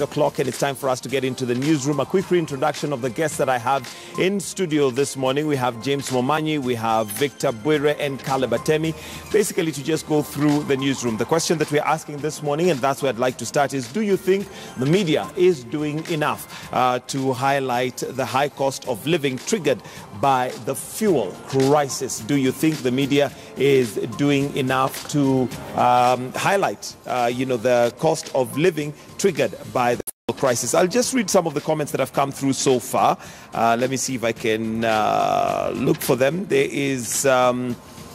O'clock, and it's time for us to get into the newsroom. A quick reintroduction of the guests that I have in studio this morning. We have James Momanyi, we have Victor Bwire and Caleb Atemi, basically to just go through the newsroom. The question that we're asking this morning, and that's where I'd like to start, is do you think the media is doing enough to highlight the high cost of living triggered by the fuel crisis? Do you think the media is doing enough to highlight, the cost of living triggered by the fuel crisis? I'll just read some of the comments that have come through so far. Let me see if I can look for them. There is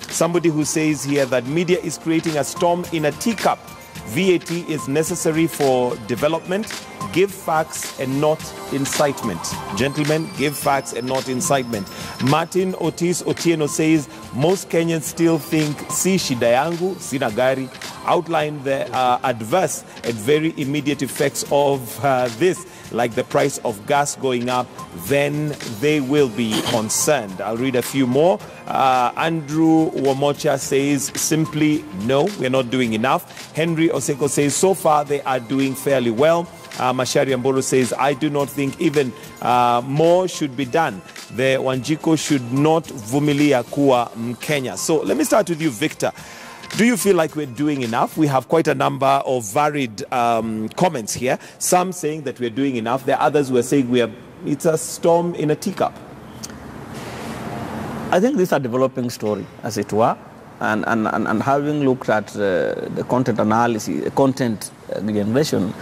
somebody who says here that media is creating a storm in a teacup. VAT is necessary for development. Give facts and not incitement. Gentlemen, give facts and not incitement. Martin Otis Otieno says most Kenyans still think si shida yangu, sina gari. Outline the adverse and very immediate effects of this, like the price of gas going up, then they will be concerned. I'll read a few more. Andrew Wamocha says simply no, we're not doing enough. Henry Oseko says so far they are doing fairly well. Mashari Amboro says, I do not think even more should be done. The Wanjiko should not vumilia kuwa Mkenya. So let me start with you, Victor. Do you feel like we're doing enough? We have quite a number of varied comments here. Some saying that we're doing enough. There are others who are saying it's a storm in a teacup. I think this is a developing story, as it were. And having looked at the content analysis, content generation,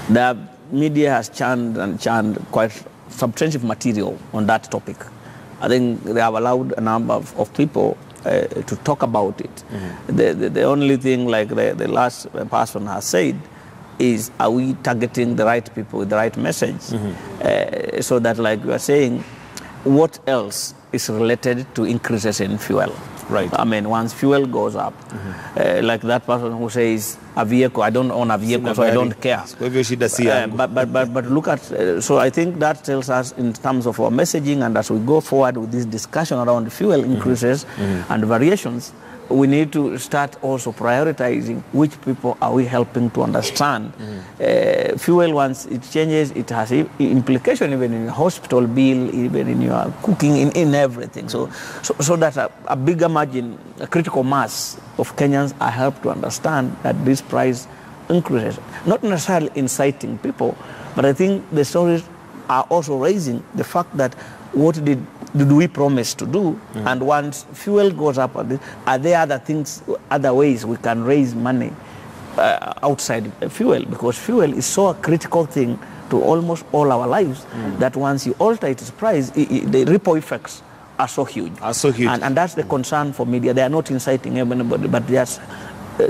the media has churned quite substantive material on that topic. I think they have allowed a number of people to talk about it. Mm-hmm. The only thing, like the last person has said, is are we targeting the right people with the right message? Mm-hmm. So that, like you are saying, what else is related to increases in fuel? Right. I mean, once fuel goes up, mm-hmm. Like that person who says, a vehicle, I don't own a vehicle, so I don't care. But look at, so I think that tells us in terms of our messaging, and as we go forward with this discussion around fuel increases and variations, we need to start also prioritizing which people are we helping to understand. Fuel, once it changes, it has implication even in your hospital bill, even in your cooking, in everything. So that a bigger margin, a critical mass of Kenyans are helped to understand that this price increases. Not necessarily inciting people, but I think the stories are also raising the fact that what did we promise to do? And once fuel goes up, are there other things, other ways we can raise money outside fuel? Because fuel is so a critical thing to almost all our lives that once you alter its price, the ripple effects are so huge. And that's the concern for media. They are not inciting anybody, but they are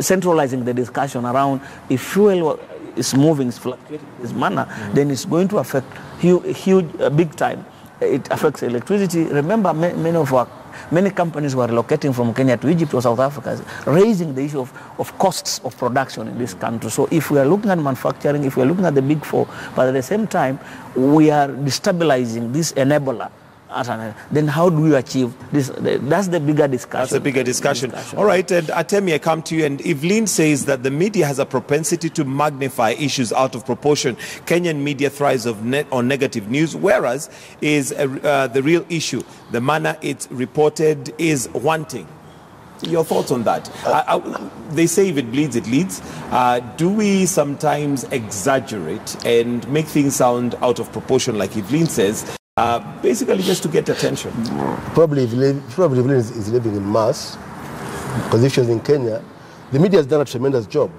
centralizing the discussion around if fuel is moving, is fluctuating in this manner, then it's going to affect huge, big time. It affects electricity. Remember, many companies were relocating from Kenya to Egypt or South Africa, raising the issue of costs of production in this country. So if we are looking at manufacturing, if we are looking at the big four, but at the same time, we are destabilizing this enabler, then how do we achieve this? That's the bigger discussion. That's a bigger discussion. All right, and Atemi, I come to you, and Evelyn says that the media has a propensity to magnify issues out of proportion. Kenyan media thrives on negative news, whereas is the real issue, the manner it's reported, is wanting. Your thoughts on that? They say if it bleeds, it leads. Do we sometimes exaggerate and make things sound out of proportion, like Evelyn says, basically just to get attention? Probably is living in mass positions in Kenya. The media has done a tremendous job.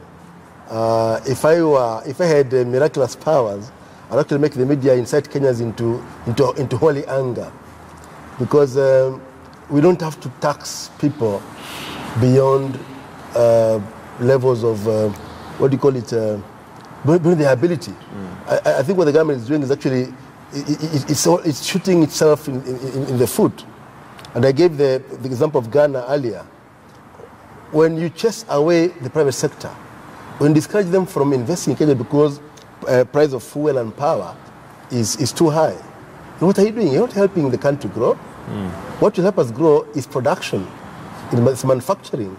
If I had miraculous powers, I'd actually make the media incite Kenyans into holy anger, because we don't have to tax people beyond levels of what do you call it, beyond their ability. I think what the government is doing is actually it's shooting itself in the foot. And I gave the example of Ghana earlier. When you chase away the private sector, when you discourage them from investing in Kenya because price of fuel and power is too high, what are you doing? You're not helping the country grow. What will help us grow is production, it's manufacturing.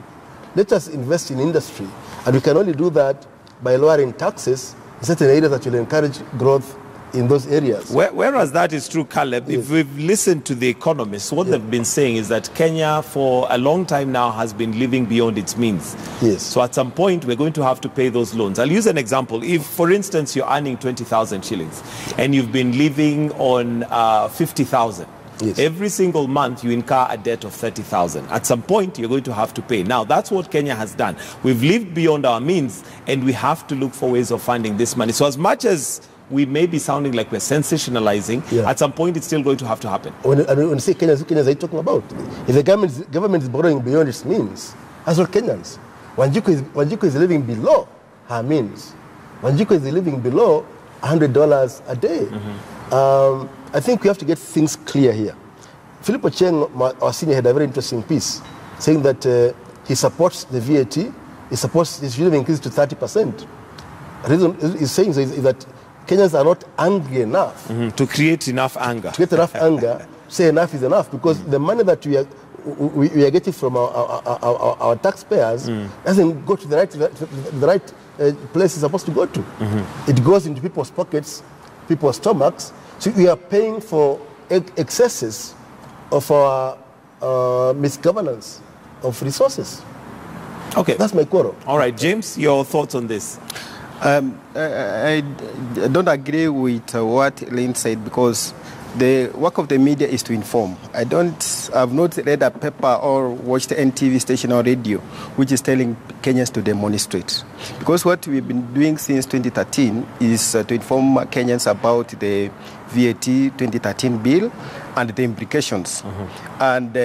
Let us invest in industry, and we can only do that by lowering taxes certain areas that will encourage growth in those areas. Whereas that is true, Caleb, if we've listened to the economists, what they've been saying is that Kenya for a long time now has been living beyond its means. Yes. So at some point, we're going to have to pay those loans. I'll use an example. If, for instance, you're earning 20,000 shillings and you've been living on 50,000, yes, every single month you incur a debt of 30,000. At some point, you're going to have to pay. Now, that's what Kenya has done. We've lived beyond our means, and we have to look for ways of finding this money. So as much as we may be sounding like we're sensationalizing, at some point it's still going to have to happen. When you say Kenyans, who Kenyans are you talking about? If the government is borrowing beyond its means, that's what Kenyans. Wanjiku is living below her means. Wanjiku is living below $100 a day. I think we have to get things clear here. Philip Ocheng, our senior, had a very interesting piece saying that he supports the VAT, he should have increased to 30%. The reason he's saying is that Kenyans are not angry enough to create enough anger. To get enough anger, say enough is enough, because the money that we are getting from our taxpayers doesn't go to the right place it's supposed to go to. It goes into people's pockets, people's stomachs. So we are paying for excesses of our misgovernance of resources. Okay. That's my quarrel. All right, James, your thoughts on this? I don't agree with what Lynn said, because the work of the media is to inform. I've not read a paper or watched any TV station or radio which is telling Kenyans to demonstrate. Because what we've been doing since 2013 is to inform Kenyans about the VAT 2013 bill and the implications. And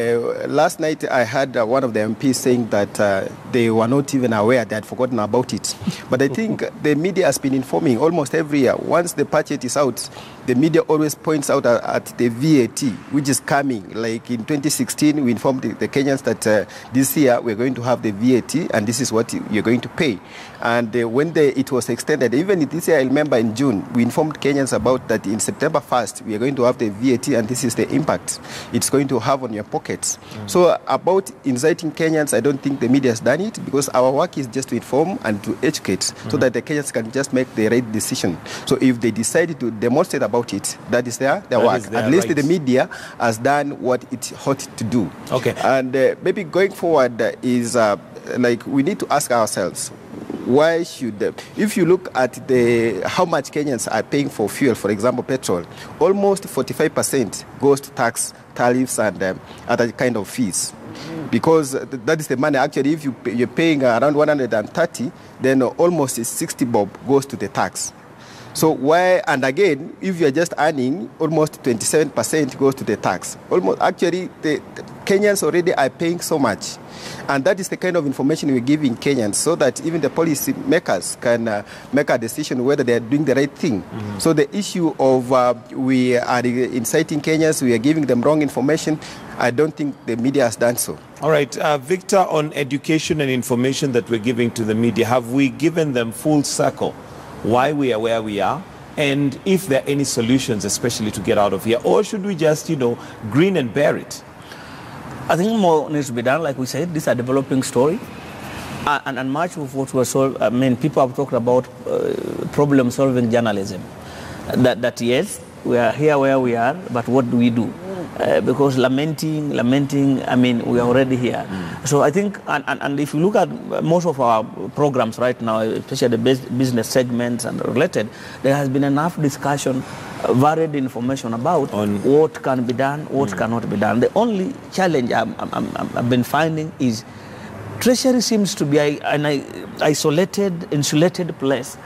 last night I heard one of the MPs saying that they were not even aware, they had forgotten about it. But I think the media has been informing almost every year. Once the budget is out, the media always points out at the VAT, which is coming. Like in 2016, we informed the Kenyans that this year we're going to have the VAT, and this is what you're going to pay. And when it was extended, even this year, I remember in June, we informed Kenyans about that in September 1st, we are going to have the VAT, and this is the impact it's going to have on your pockets. So about inciting Kenyans, I don't think the media has done it, because our work is just to inform and to educate so that the Kenyans can just make the right decision. So if they decide to demonstrate about it, that is their work. At least the media has done what it ought to do. Okay. And maybe going forward is like we need to ask ourselves, why should if you look at how much Kenyans are paying for fuel, for example petrol, almost 45% goes to tax, tariffs and other kind of fees, because that is the money. Actually, if you're paying around 130, then almost 60 bob goes to the tax. So why, and again, if you're just earning, almost 27% goes to the tax. Almost, actually, the Kenyans already are paying so much. And that is the kind of information we're giving Kenyans, so that even the policy makers can make a decision whether they are doing the right thing. So the issue of we are inciting Kenyans, we are giving them wrong information, I don't think the media has done so. All right, Victor, on education and information that we're giving to the media, have we given them full circle why we are where we are, and if there are any solutions, especially to get out of here, or should we just, grin and bear it? I think more needs to be done. Like we said, this is a developing story, and much of what we're solving, people have talked about problem-solving journalism. That yes, we are here where we are, but what do we do? Because lamenting, we are already here. So I think, and if you look at most of our programs right now, especially the business segments and related, there has been enough discussion, varied information about what can be done, what cannot be done. The only challenge I've been finding is Treasury seems to be an insulated place,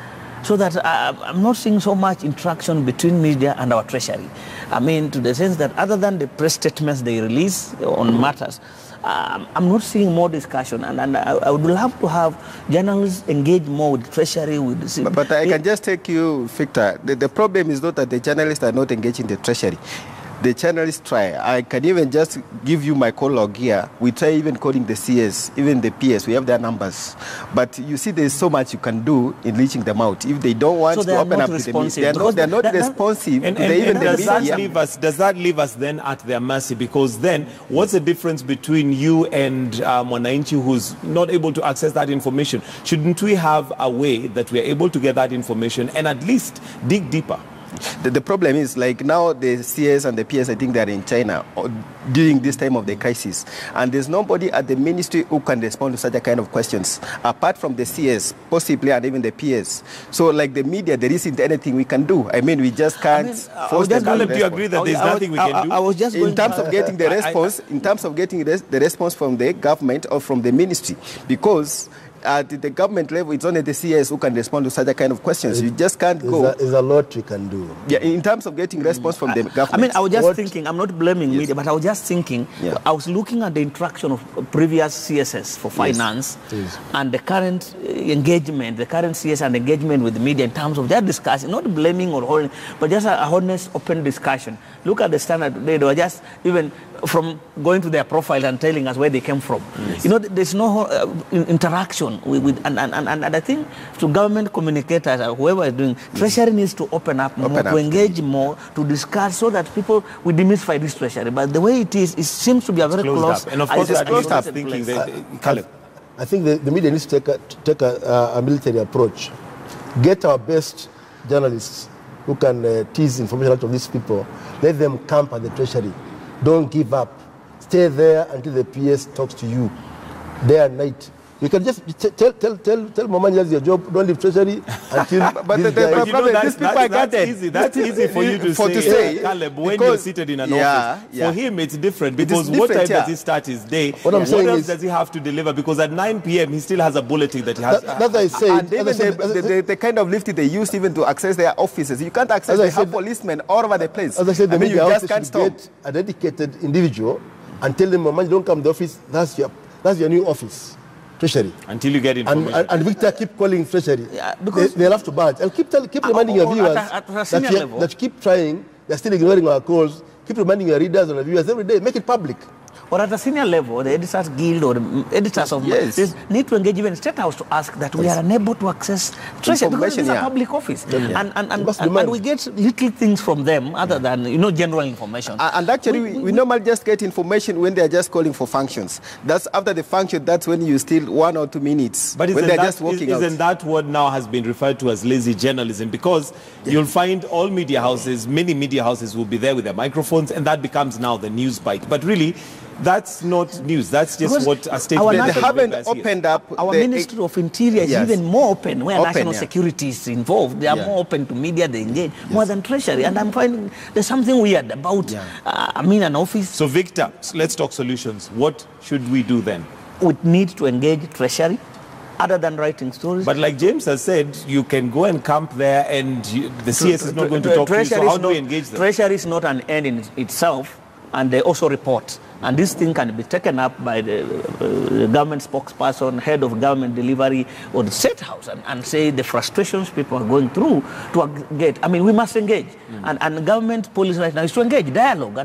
so that I'm not seeing so much interaction between media and our Treasury. To the sense that other than the press statements they release on matters, I'm not seeing more discussion, and I would love to have journalists engage more with Treasury. But I can just take you, Victor. The problem is not that the journalists are not engaging the Treasury. The channelists try. I can even just give you my call log here. We try even calling the CS, even the PS. We have their numbers. But you see, there's so much you can do in reaching them out. If they don't want to open up to the media, they're not responsive. And does that leave us then at their mercy? Because then, what's the difference between you and Mwananchi who's not able to access that information? Shouldn't we have a way that we're able to get that information and at least dig deeper? The problem is, like now, the CS and the PS, I think they're in China during this time of the crisis. And there's nobody at the ministry who can respond to such a kind of questions, apart from the CS, possibly, and even the PS. So, like the media, there isn't anything we can do. I mean, we just can't force them to respond. Do you agree that there's nothing we can do? I was just in terms of getting the response, in terms of getting the response from the government or from the ministry, because at the government level, it's only the CS who can respond to such a kind of questions. You just can't go. There's a lot we can do. Yeah, in terms of getting response from the government. I mean, I was just thinking, I'm not blaming media, but I was just thinking, I was looking at the interaction of previous CSS for finance and the current engagement, the current CS and engagement with the media in terms of their discussion, not blaming or holding, but just a honest, open discussion. Look at the Standard today. They were just even from going to their profile and telling us where they came from. You know, there's no interaction and I think to government communicators or whoever is doing, Treasury needs to open up more, to engage more, to discuss so that people will demystify this Treasury. But the way it is, it seems to be a very close. And of course, thinking I think the media needs to take a military approach. Get our best journalists who can tease information out of these people. Let them camp at the Treasury. Don't give up. Stay there until the PS talks to you, day and night. You can just tell Momani that's your job. Don't leave Treasury until. But the problem is these people are guarded. That's easy for you to say, Caleb, when you're seated in an office. For him, it's different because what time does he start his day? What else does he have to deliver? Because at 9 p.m. he still has a bulletin that he has. That's what I say. And even the kind of lift they use even to access their offices, you can't access. They have policemen all over the place. As I said, the media just can't get a dedicated individual and tell them, Momani, don't come to the office. That's your new office. Treasury. Until you get information. And Victor keep calling Treasury. Yeah, they'll have to budge. And keep reminding your viewers that you keep trying, they're still ignoring our calls. Keep reminding your readers and our viewers every day. Make it public. Or at a senior level, the Editors Guild or the editors of this need to engage even State House to ask that we are unable to access Treasury because it's a public office. And we get little things from them other than, general information. And actually, we normally just get information when they're just calling for functions. That's after the function, that's when you still 1 or 2 minutes. But when they're just walking out. Isn't that what now has been referred to as lazy journalism? Because you'll find all media houses, many media houses will be there with their microphones, and that becomes now the news bite. But really, that's not news. That's just because what a statement. They haven't opened up. Our Ministry of Interior is even more open where national security is involved. They are more open to media. They engage more than Treasury. And I'm finding there's something weird about. An office. So Victor, let's talk solutions. What should we do then? We need to engage Treasury. Other than writing stories. But like James has said, you can go and camp there and the CS is not going to talk to you. So how do we engage them? Treasury is not an end in itself, and they also report. And this thing can be taken up by the government spokesperson, head of government delivery, or the State House, and say the frustrations people are going through to get. I mean, we must engage. And government policy right now is to engage, dialogue.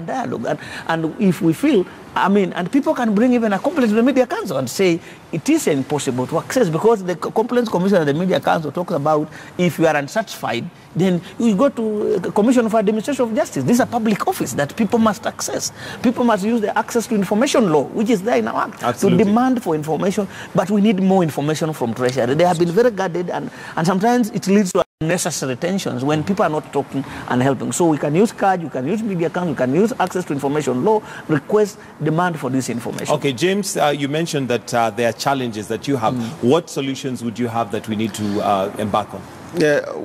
And if we feel, and people can bring even a complaint to the Media Council and say it is impossible to access because the Complaints Commission of the Media Council talks about if you are unsatisfied, then you go to the Commission for Administration of Justice. This is a public office that people must access. People must use the Access to Information Law, which is there in our Act, to demand for information. But we need more information from Treasury. They have been very guarded, and sometimes it leads to unnecessary tensions when people are not talking and helping. So we can use CAD, you can use Media Council, you can use Access to Information Law, request, demand for this information. Okay, James, you mentioned that there are challenges that you have. What solutions would you have that we need to embark on?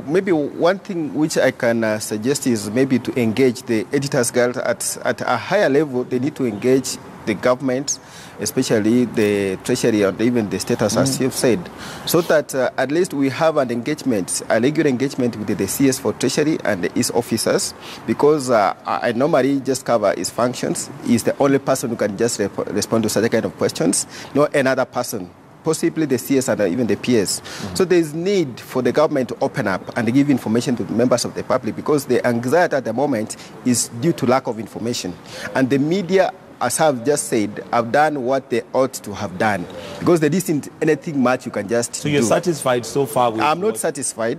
Maybe one thing which I can suggest is maybe to engage the Editors Guild at a higher level. They need to engage the government, especially the Treasury and even the State House, as you've said, so that at least we have an engagement, a regular engagement with the CS for Treasury and his officers, because I normally just cover his functions. He's the only person who can just respond to such kind of questions, no another person possibly the CS and even the PS. So there is need for the government to open up and give information to the members of the public, because the anxiety at the moment is due to lack of information. And the media, as I've just said, have done what they ought to have done, because there isn't anything much you can just So you're satisfied so far with I'm not satisfied.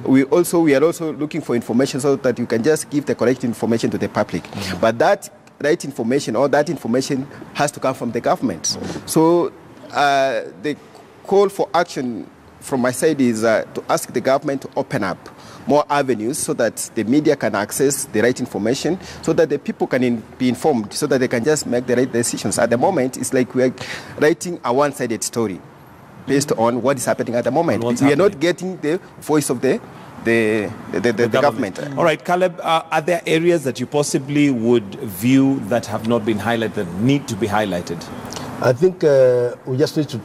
We are also looking for information so that you can just give the correct information to the public. But that right information, or that information, has to come from the government. So the call for action from my side is to ask the government to open up more avenues so that the media can access the right information, so that the people can be informed, so that they can just make the right decisions. At the moment, it's like we're writing a one-sided story based on what is happening at the moment. We are not getting the voice of the government. All right, Caleb, are there areas that you possibly would view that have not been highlighted, need to be highlighted? I think we just need to.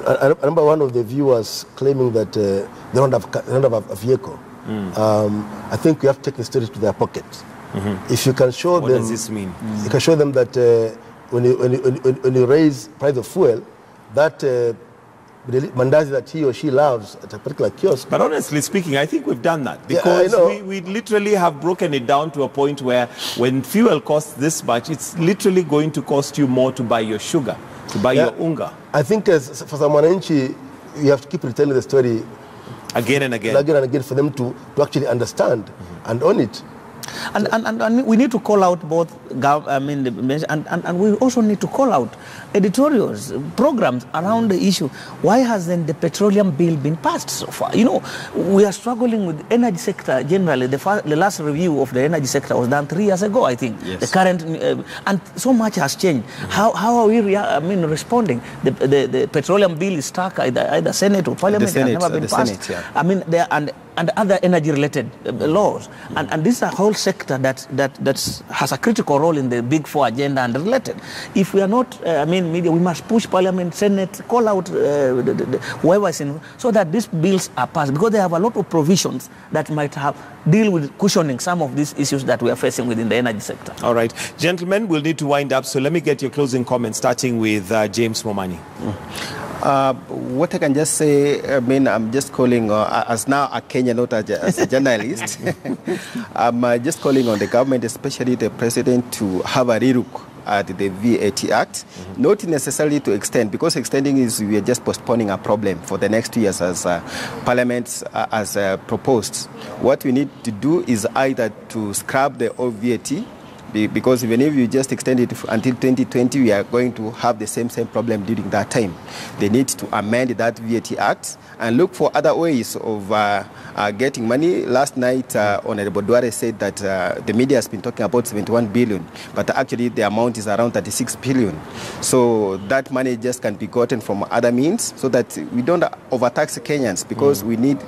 I remember one of the viewers claiming that they don't have a vehicle. I think we have to take the story to their pocket. If you can show them, what does this mean? You can show them that when you raise price of fuel, that the mandazi that he or she loves at a particular kiosk. But honestly speaking, I think we've done that, because we literally have broken it down to a point where when fuel costs this much, it's literally going to cost you more to buy your sugar, to buy your unga. I think for some Mwananchi, you have to keep retelling the story again and again for them to actually understand and own it. And we need to call out both, and we also need to call out editorials, programs around the issue. Why hasn't the petroleum bill been passed so far? You know, we are struggling with energy sector generally. The last review of the energy sector was done 3 years ago, I think. Yes. The current, and so much has changed. How are we responding? The petroleum bill is stuck, either Senate or Parliament. The Senate, has never been passed. Senate, yeah. I mean, and other energy-related laws, and this is a whole sector that has a critical role in the Big Four agenda and related. If we are not, media, we must push Parliament, Senate, call out whoever is in, so that these bills are passed, because they have a lot of provisions that might deal with cushioning some of these issues that we are facing within the energy sector. All right, gentlemen, we'll need to wind up, so let me get your closing comments, starting with James Momanyi. What I can just say, I'm just calling, as now a Kenyan, not as a journalist, I'm just calling on the government, especially the president, to have a relook at the VAT Act, not necessarily to extend, because extending is we are just postponing a problem for the next 2 years as Parliament has proposed. What we need to do is either to scrap the old VAT, because even if you just extend it until 2020, we are going to have the same problem during that time. They need to amend that VAT Act and look for other ways of getting money. Last night, Honorable Duare said that the media has been talking about 71 billion, but actually the amount is around 36 billion. So that money just can be gotten from other means, so that we don't overtax Kenyans, because we need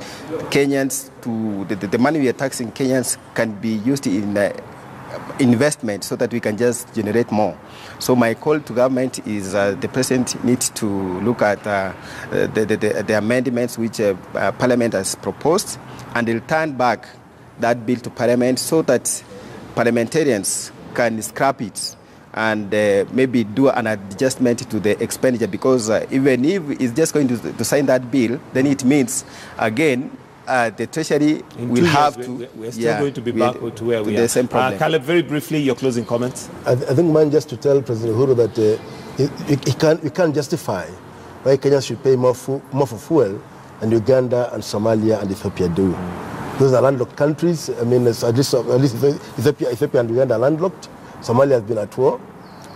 Kenyans to, the money we are taxing Kenyans can be used in investment, so that we can just generate more. So my call to government is the president needs to look at the amendments which Parliament has proposed, and they'll turn back that bill to Parliament, so that parliamentarians can scrap it and maybe do an adjustment to the expenditure, because even if it's just going to sign that bill, then it means, again, the Treasury will have to... We're still going to be back to where we are. The same problem. Caleb, very briefly, your closing comments. I think mine just to tell President Uhuru that you can't justify why Kenyans should pay more for fuel than Uganda and Somalia and Ethiopia do. Those are landlocked countries. I mean, at least Ethiopia and Uganda are landlocked. Somalia has been at war.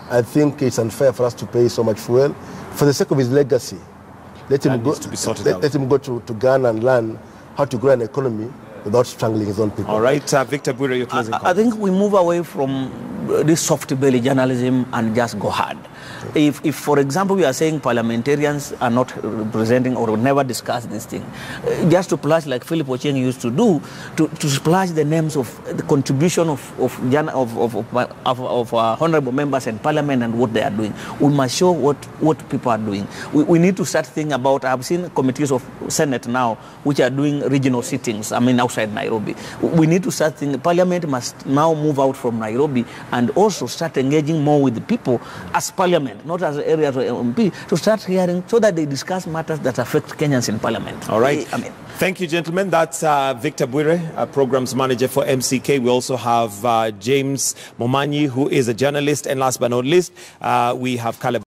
I think it's unfair for us to pay so much fuel. For the sake of his legacy, let him go to Ghana and learn how to grow an economy without strangling his own people. All right, Victor Bwire, your closing comments. I think we move away from this soft-belly journalism and just go hard. If, for example, we are saying parliamentarians are not representing or never discuss this thing, just to splash like Philip Ochieng used to do, to splash the names of the contribution of honorable members in parliament and what they are doing. We must show what people are doing. We need to start thinking about, I've seen committees of Senate now which are doing regional sittings, outside Nairobi. We need to start thinking, Parliament must now move out from Nairobi and also start engaging more with the people as Parliament parliament, not as areas of MP, to start hearing so that they discuss matters that affect Kenyans in parliament. All right. I mean, thank you, gentlemen. That's Victor Bwire, Programs Manager for MCK. We also have James Momanyi, who is a journalist. And last but not least, we have Caleb.